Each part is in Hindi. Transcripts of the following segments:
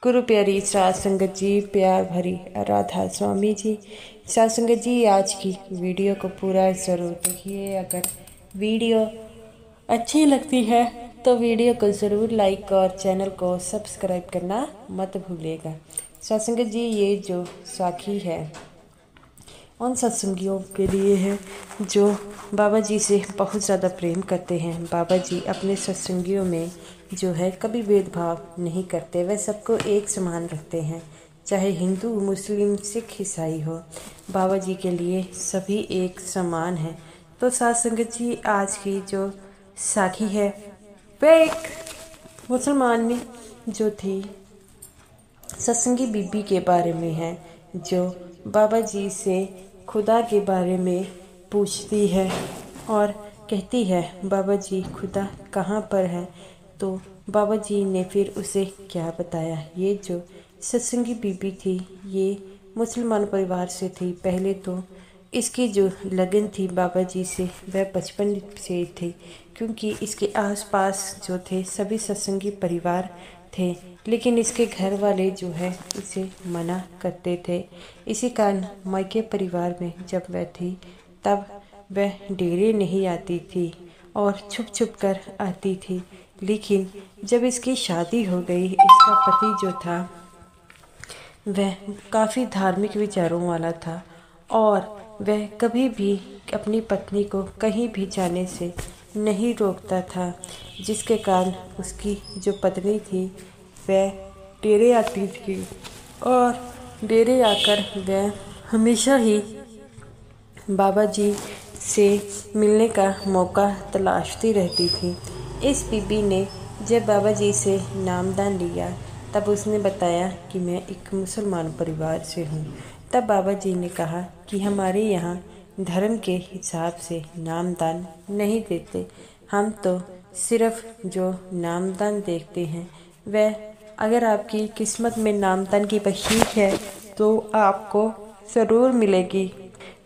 गुरु प्यारी साध संगत जी, प्यार भरी राधा स्वामी जी। साध संगत जी, आज की वीडियो को पूरा ज़रूर देखिए। अगर वीडियो अच्छी लगती है तो वीडियो को ज़रूर लाइक और चैनल को सब्सक्राइब करना मत भूलिएगा। साध संगत जी, ये जो साखी है उन सत्संगियों के लिए है जो बाबा जी से बहुत ज़्यादा प्रेम करते हैं। बाबा जी अपने सत्संगियों में जो है कभी भेदभाव नहीं करते, वह सबको एक समान रखते हैं, चाहे हिंदू मुस्लिम सिख ईसाई हो। बाबा जी के लिए सभी एक समान हैं। तो साध संगत जी, आज की जो साखी है वह एक मुसलमान में जो थी सत्संगी बीबी के बारे में है, जो बाबा जी से खुदा के बारे में पूछती है और कहती है, बाबा जी खुदा कहाँ पर है। तो बाबा जी ने फिर उसे क्या बताया। ये जो सत्संगी बीबी थी ये मुसलमान परिवार से थी। पहले तो इसकी जो लगन थी बाबा जी से वह बचपन से थी, क्योंकि इसके आसपास जो थे सभी सत्संगी परिवार थे, लेकिन इसके घर वाले जो है इसे मना करते थे। इसी कारण मायके परिवार में जब वह थी तब वह डेरे नहीं आती थी और छुप छुप कर आती थी। लेकिन जब इसकी शादी हो गई, इसका पति जो था वह काफ़ी धार्मिक विचारों वाला था और वह कभी भी अपनी पत्नी को कहीं भी जाने से नहीं रोकता था, जिसके कारण उसकी जो पत्नी थी वह डेरे आती थी और डेरे आकर वह हमेशा ही बाबा जी से मिलने का मौका तलाशती रहती थी। इस बीबी ने जब बाबा जी से नामदान लिया तब उसने बताया कि मैं एक मुसलमान परिवार से हूँ। तब बाबा जी ने कहा कि हमारे यहाँ धर्म के हिसाब से नामदान नहीं देते, हम तो सिर्फ जो नामदान देखते हैं वह अगर आपकी किस्मत में नामदान की बख्शीश है तो आपको ज़रूर मिलेगी।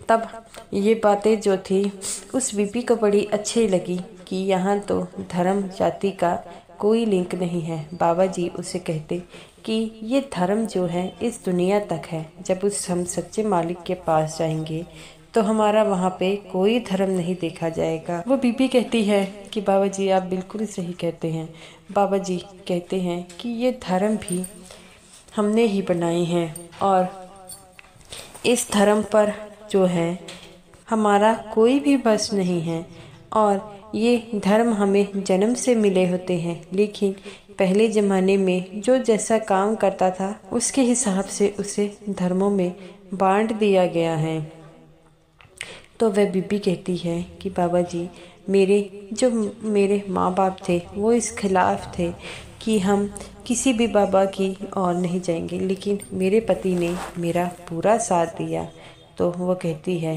तब ये बातें जो थी उस बीबी को बड़ी अच्छी लगी कि यहाँ तो धर्म जाति का कोई लिंक नहीं है। बाबा जी उसे कहते कि ये धर्म जो है इस दुनिया तक है, जब उस हम सच्चे मालिक के पास जाएंगे तो हमारा वहाँ पे कोई धर्म नहीं देखा जाएगा। वो बीबी कहती है कि बाबा जी आप बिल्कुल सही कहते हैं। बाबा जी कहते हैं कि ये धर्म भी हमने ही बनाए हैं और इस धर्म पर जो है हमारा कोई भी बस नहीं है और ये धर्म हमें जन्म से मिले होते हैं, लेकिन पहले ज़माने में जो जैसा काम करता था उसके हिसाब से उसे धर्मों में बांट दिया गया है। तो वह बीबी कहती है कि बाबा जी मेरे माँ बाप थे वो इस खिलाफ़ थे कि हम किसी भी बाबा की और नहीं जाएंगे, लेकिन मेरे पति ने मेरा पूरा साथ दिया। तो वो कहती है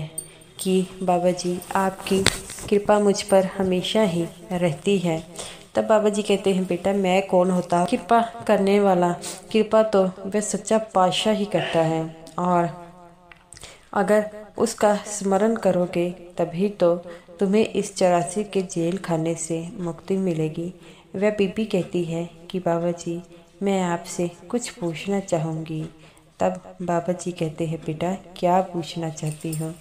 कि बाबा जी आपकी कृपा मुझ पर हमेशा ही रहती है। तब बाबा जी कहते हैं, बेटा मैं कौन होता कृपा करने वाला, कृपा तो वह सच्चा पातशाह ही करता है और अगर उसका स्मरण करोगे तभी तो तुम्हें इस 84 के जेल खाने से मुक्ति मिलेगी। वह बीबी कहती है कि बाबा जी मैं आपसे कुछ पूछना चाहूँगी। तब बाबा जी कहते हैं, बेटा क्या पूछना चाहती हो।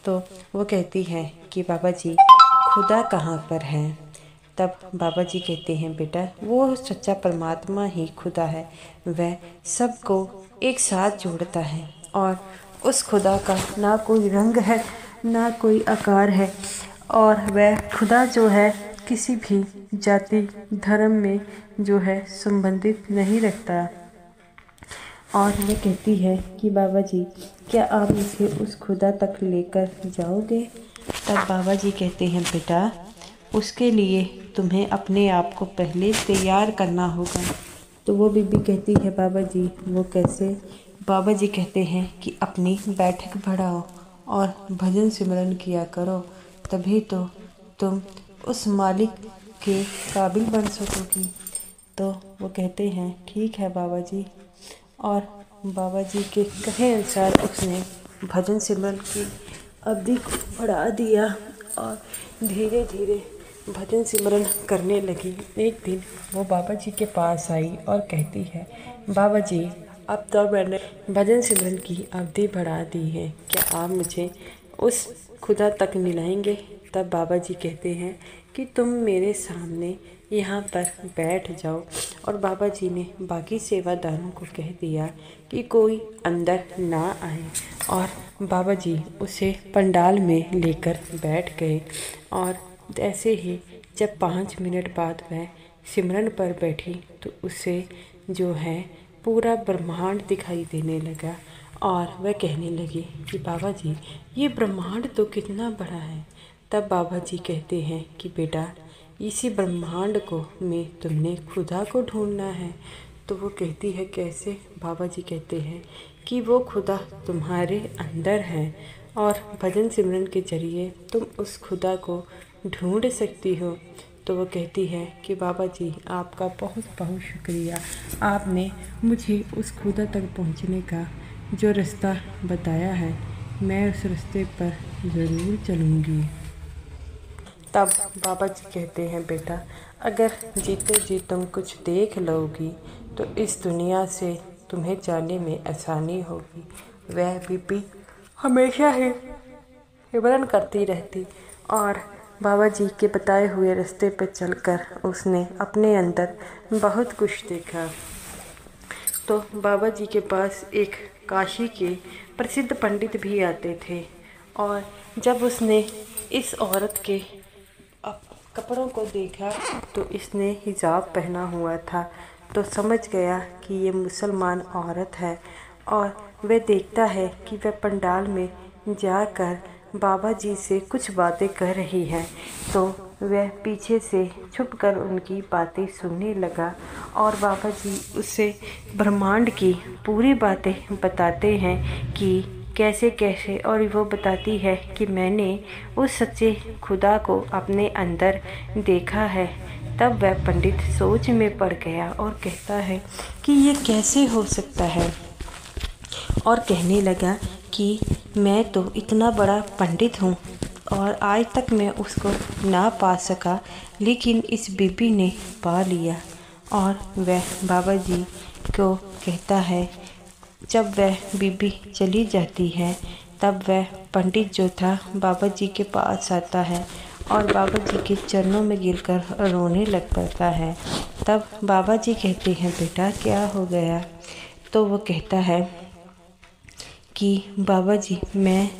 तो वो कहती है कि बाबा जी खुदा कहाँ पर है। तब बाबा जी कहते हैं, बेटा वो सच्चा परमात्मा ही खुदा है, वह सबको एक साथ जोड़ता है और उस खुदा का ना कोई रंग है ना कोई आकार है और वह खुदा जो है किसी भी जाति धर्म में जो है संबंधित नहीं रखता। और वह कहती है कि बाबा जी क्या आप मुझे उस खुदा तक लेकर जाओगे। तब बाबा जी कहते हैं, बेटा उसके लिए तुम्हें अपने आप को पहले तैयार करना होगा। तो वो बीबी कहती है, बाबा जी वो कैसे। बाबा जी कहते हैं कि अपनी बैठक बढ़ाओ और भजन सिमरन किया करो, तभी तो तुम उस मालिक के काबिल बन सकोगी। तो वो कहते हैं, ठीक है बाबा जी। और बाबा जी के कहे अनुसार उसने भजन सिमरन की अवधि को बढ़ा दिया और धीरे धीरे भजन सिमरन करने लगी। एक दिन वो बाबा जी के पास आई और कहती है, बाबा जी अब तो मैंने भजन सिमरन की अवधि बढ़ा दी है, क्या आप मुझे उस खुदा तक मिलाएंगे? तब बाबा जी कहते हैं कि तुम मेरे सामने यहाँ पर बैठ जाओ। और बाबा जी ने बाकी सेवादारों को कह दिया कि कोई अंदर ना आए। और बाबा जी उसे पंडाल में लेकर बैठ गए। और ऐसे ही जब 5 मिनट बाद वह सिमरन पर बैठी तो उसे जो है पूरा ब्रह्मांड दिखाई देने लगा। और वह कहने लगी कि बाबा जी ये ब्रह्मांड तो कितना बड़ा है। तब बाबा जी कहते हैं कि बेटा इसी ब्रह्मांड को में तुमने खुदा को ढूंढना है। तो वो कहती है कैसे? बाबा जी कहते हैं कि वो खुदा तुम्हारे अंदर है और भजन सिमरन के जरिए तुम उस खुदा को ढूंढ सकती हो। तो वो कहती है कि बाबा जी आपका बहुत बहुत शुक्रिया, आपने मुझे उस खुदा तक पहुंचने का जो रास्ता बताया है, मैं उस रास्ते पर ज़रूर चलूँगी। तब बाबा जी कहते हैं बेटा अगर जीते जी तुम कुछ देख लोगी तो इस दुनिया से तुम्हें जाने में आसानी होगी। वह बीबी हमेशा ही सिमरन करती रहती और बाबा जी के बताए हुए रास्ते पर चलकर उसने अपने अंदर बहुत कुछ देखा। तो बाबा जी के पास एक काशी के प्रसिद्ध पंडित भी आते थे। और जब उसने इस औरत के कपड़ों को देखा तो इसने हिजाब पहना हुआ था, तो समझ गया कि ये मुसलमान औरत है। और वह देखता है कि वह पंडाल में जाकर बाबा जी से कुछ बातें कर रही है, तो वह पीछे से छुपकर उनकी बातें सुनने लगा। और बाबा जी उससे ब्रह्मांड की पूरी बातें बताते हैं कि कैसे कैसे, और वो बताती है कि मैंने उस सच्चे खुदा को अपने अंदर देखा है। तब वह पंडित सोच में पड़ गया और कहता है कि ये कैसे हो सकता है, और कहने लगा कि मैं तो इतना बड़ा पंडित हूँ और आज तक मैं उसको ना पा सका, लेकिन इस बीबी ने पा लिया। और वह बाबा जी को कहता है, जब वह बीबी चली जाती है तब वह पंडित जो था बाबा जी के पास आता है और बाबा जी के चरणों में गिरकर रोने लग पड़ता है। तब बाबा जी कहते हैं बेटा क्या हो गया? तो वो कहता है कि बाबा जी मैं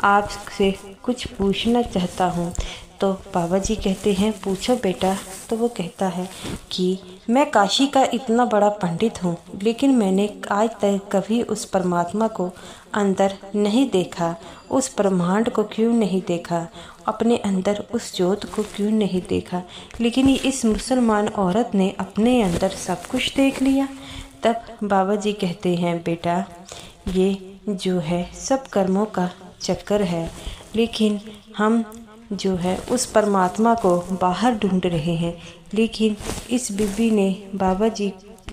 आपसे कुछ पूछना चाहता हूँ। तो बाबा जी कहते हैं पूछो बेटा। तो वो कहता है कि मैं काशी का इतना बड़ा पंडित हूँ, लेकिन मैंने आज तक कभी उस परमात्मा को अंदर नहीं देखा, उस ब्रह्मांड को क्यों नहीं देखा, अपने अंदर उस ज्योत को क्यों नहीं देखा, लेकिन इस मुसलमान औरत ने अपने अंदर सब कुछ देख लिया। तब बाबा जी कहते हैं बेटा ये जो है सब कर्मों का चक्कर है, लेकिन हम जो है उस परमात्मा को बाहर ढूंढ रहे हैं। लेकिन इस बीबी ने बाबा जी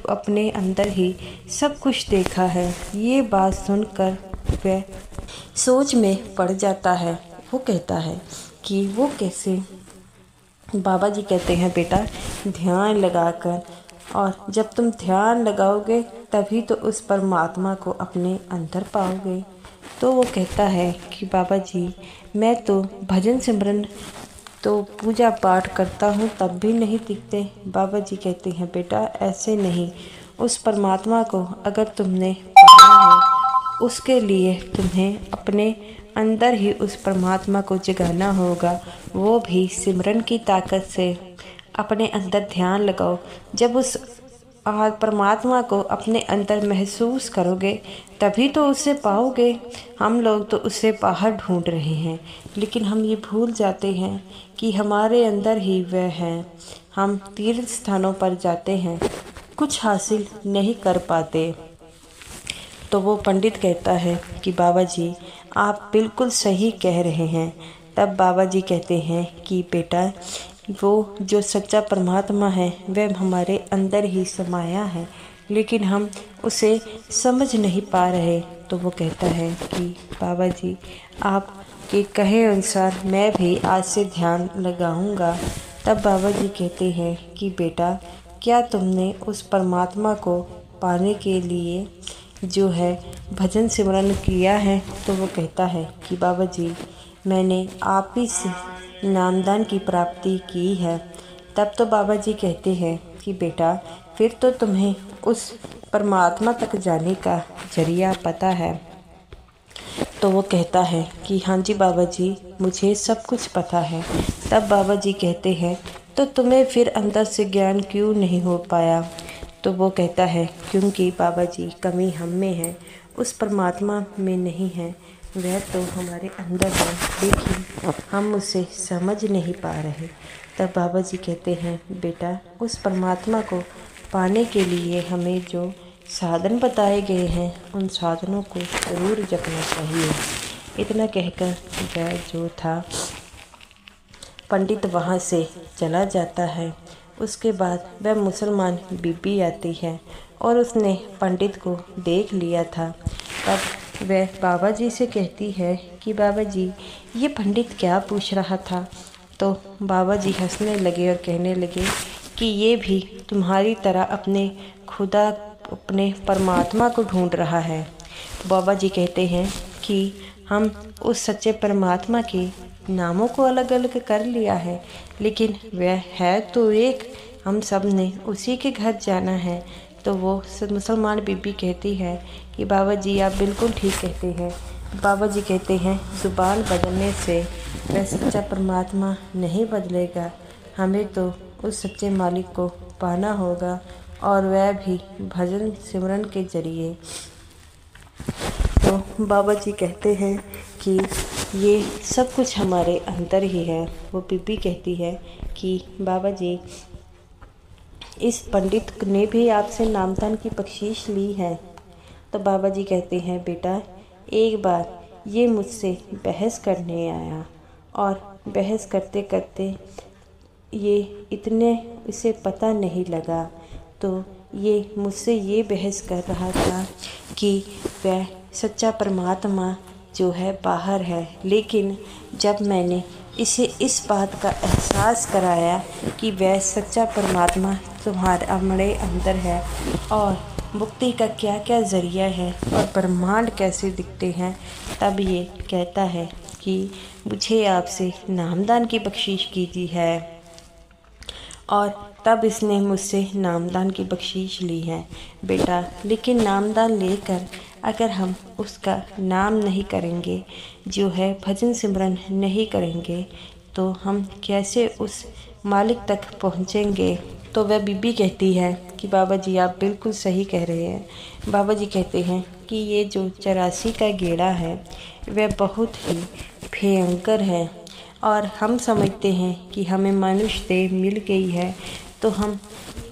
अपने अंदर ही सब कुछ देखा है। ये बात सुनकर वह सोच में पड़ जाता है। वो कहता है कि वो कैसे? बाबा जी कहते हैं बेटा ध्यान लगाकर, और जब तुम ध्यान लगाओगे तभी तो उस परमात्मा को अपने अंदर पाओगे। तो वो कहता है कि बाबा जी मैं तो भजन सिमरन तो पूजा पाठ करता हूँ तब भी नहीं दिखते। बाबा जी कहते हैं बेटा ऐसे नहीं, उस परमात्मा को अगर तुमने पाना है उसके लिए तुम्हें अपने अंदर ही उस परमात्मा को जगाना होगा, वो भी सिमरन की ताकत से। अपने अंदर ध्यान लगाओ, जब उस परमात्मा को अपने अंदर महसूस करोगे तभी तो उसे पाओगे। हम लोग तो उसे बाहर ढूंढ रहे हैं, लेकिन हम ये भूल जाते हैं कि हमारे अंदर ही वह है। हम तीर्थ स्थानों पर जाते हैं, कुछ हासिल नहीं कर पाते। तो वो पंडित कहता है कि बाबा जी आप बिल्कुल सही कह रहे हैं। तब बाबा जी कहते हैं कि बेटा वो जो सच्चा परमात्मा है वह हमारे अंदर ही समाया है, लेकिन हम उसे समझ नहीं पा रहे। तो वो कहता है कि बाबा जी आपके कहे अनुसार मैं भी आज से ध्यान लगाऊंगा। तब बाबा जी कहते हैं कि बेटा, क्या तुमने उस परमात्मा को पाने के लिए जो है भजन सिमरन किया है? तो वो कहता है कि बाबा जी, मैंने आप ही से नामदान की प्राप्ति की है। तब तो बाबा जी कहते हैं कि बेटा, फिर तो तुम्हें उस परमात्मा तक जाने का जरिया पता है। तो वो कहता है कि हाँ जी बाबा जी, मुझे सब कुछ पता है। तब बाबा जी कहते हैं, तो तुम्हें फिर अंदर से ज्ञान क्यों नहीं हो पाया? तो वो कहता है, क्योंकि बाबा जी, कमी हम में है, उस परमात्मा में नहीं है। वह तो हमारे अंदर है, लेकिन हम उसे समझ नहीं पा रहे। तब बाबा जी कहते हैं, बेटा, उस परमात्मा को पाने के लिए हमें जो साधन बताए गए हैं, उन साधनों को ज़रूर जपना चाहिए। इतना कहकर वह जो था पंडित वहाँ से चला जाता है। उसके बाद वह मुसलमान बीबी आती है और उसने पंडित को देख लिया था। तब वह बाबा जी से कहती है कि बाबा जी, ये पंडित क्या पूछ रहा था? तो बाबा जी हंसने लगे और कहने लगे कि ये भी तुम्हारी तरह अपने खुदा, अपने परमात्मा को ढूंढ रहा है। बाबा जी कहते हैं कि हम उस सच्चे परमात्मा के नामों को अलग अलग कर लिया है, लेकिन वह है तो एक। हम सब ने उसी के घर जाना है। तो वो मुसलमान बीबी कहती है कि बाबा जी, आप बिल्कुल ठीक कहते हैं। बाबा जी कहते हैं, ज़ुबान बदलने से वह सच्चा परमात्मा नहीं बदलेगा। हमें तो उस सच्चे मालिक को पाना होगा, और वह भी भजन सिमरन के जरिए। तो बाबा जी कहते हैं कि ये सब कुछ हमारे अंदर ही है। वो बीबी कहती है कि बाबा जी, इस पंडित ने भी आपसे नामदान की बख्शीश ली है। तो बाबा जी कहते हैं, बेटा, एक बार ये मुझसे बहस करने आया, और बहस करते करते ये इसे पता नहीं लगा। तो ये मुझसे ये बहस कर रहा था कि वह सच्चा परमात्मा जो है बाहर है, लेकिन जब मैंने इसे इस बात का एहसास कराया कि वह सच्चा परमात्मा हमारे अंदर है, और मुक्ति का क्या क्या ज़रिया है, और ब्रह्मांड कैसे दिखते हैं, तब ये कहता है कि मुझे आपसे नामदान की बख्शीश कीजिए है। और तब इसने मुझसे नामदान की बख्शीश ली है। बेटा, लेकिन नामदान लेकर अगर हम उसका नाम नहीं करेंगे, जो है भजन सिमरन नहीं करेंगे, तो हम कैसे उस मालिक तक पहुँचेंगे? तो वह बीबी कहती है कि बाबा जी, आप बिल्कुल सही कह रहे हैं। बाबा जी कहते हैं कि ये जो 84 का गेड़ा है, वह बहुत ही भयंकर है, और हम समझते हैं कि हमें मनुष्य देह मिल गई है, तो हम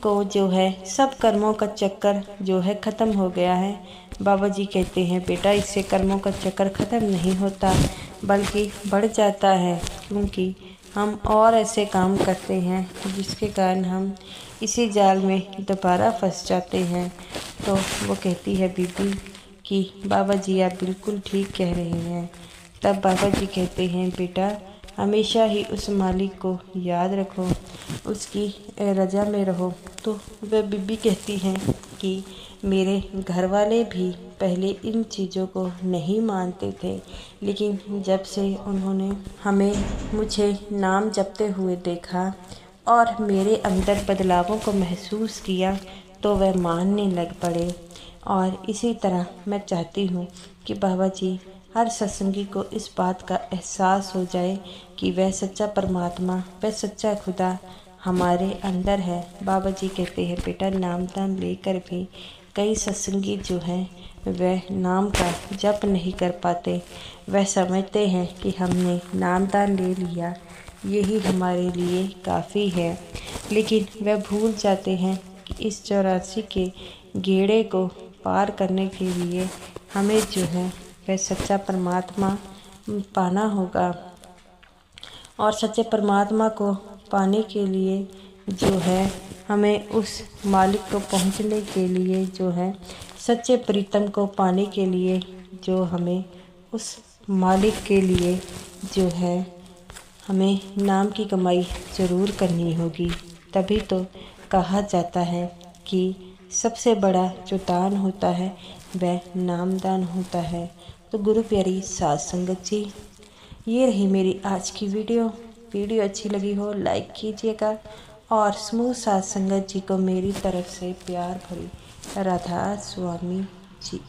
को जो है सब कर्मों का चक्कर जो है ख़त्म हो गया है। बाबा जी कहते हैं, बेटा, इससे कर्मों का चक्कर ख़त्म नहीं होता, बल्कि बढ़ जाता है, क्योंकि हम और ऐसे काम करते हैं जिसके कारण हम इसी जाल में दोबारा फंस जाते हैं। तो वो कहती है बीबी कि बाबा जी, आप बिल्कुल ठीक कह रहे हैं। तब बाबा जी कहते हैं, बेटा, हमेशा ही उस मालिक को याद रखो, उसकी रज़ा में रहो। तो वह बीबी कहती हैं कि मेरे घर वाले भी पहले इन चीज़ों को नहीं मानते थे, लेकिन जब से उन्होंने मुझे नाम जपते हुए देखा और मेरे अंदर बदलावों को महसूस किया, तो वह मानने लग पड़े। और इसी तरह मैं चाहती हूँ कि बाबा जी, हर सत्संगी को इस बात का एहसास हो जाए कि वह सच्चा परमात्मा, वह सच्चा खुदा हमारे अंदर है। बाबा जी कहते हैं, बेटा, नामदान लेकर भी कई सत्संगी जो हैं वह नाम का जप नहीं कर पाते। वह समझते हैं कि हमने नामदान ले लिया, यही हमारे लिए काफ़ी है, लेकिन वह भूल जाते हैं कि इस 84 के गेड़े को पार करने के लिए हमें जो है वह सच्चा परमात्मा पाना होगा। और सच्चे परमात्मा को पाने के लिए जो है हमें उस मालिक को पहुंचने के लिए जो है सच्चे प्रीतम को पाने के लिए जो हमें उस मालिक के लिए जो है हमें नाम की कमाई ज़रूर करनी होगी। तभी तो कहा जाता है कि सबसे बड़ा जो दान होता है वह नामदान होता है। तो गुरु प्यारी साध संगत जी, ये रही मेरी आज की वीडियो अच्छी लगी हो लाइक कीजिएगा और समूह साध संगत जी को मेरी तरफ से प्यार भरी राधा स्वामी जी।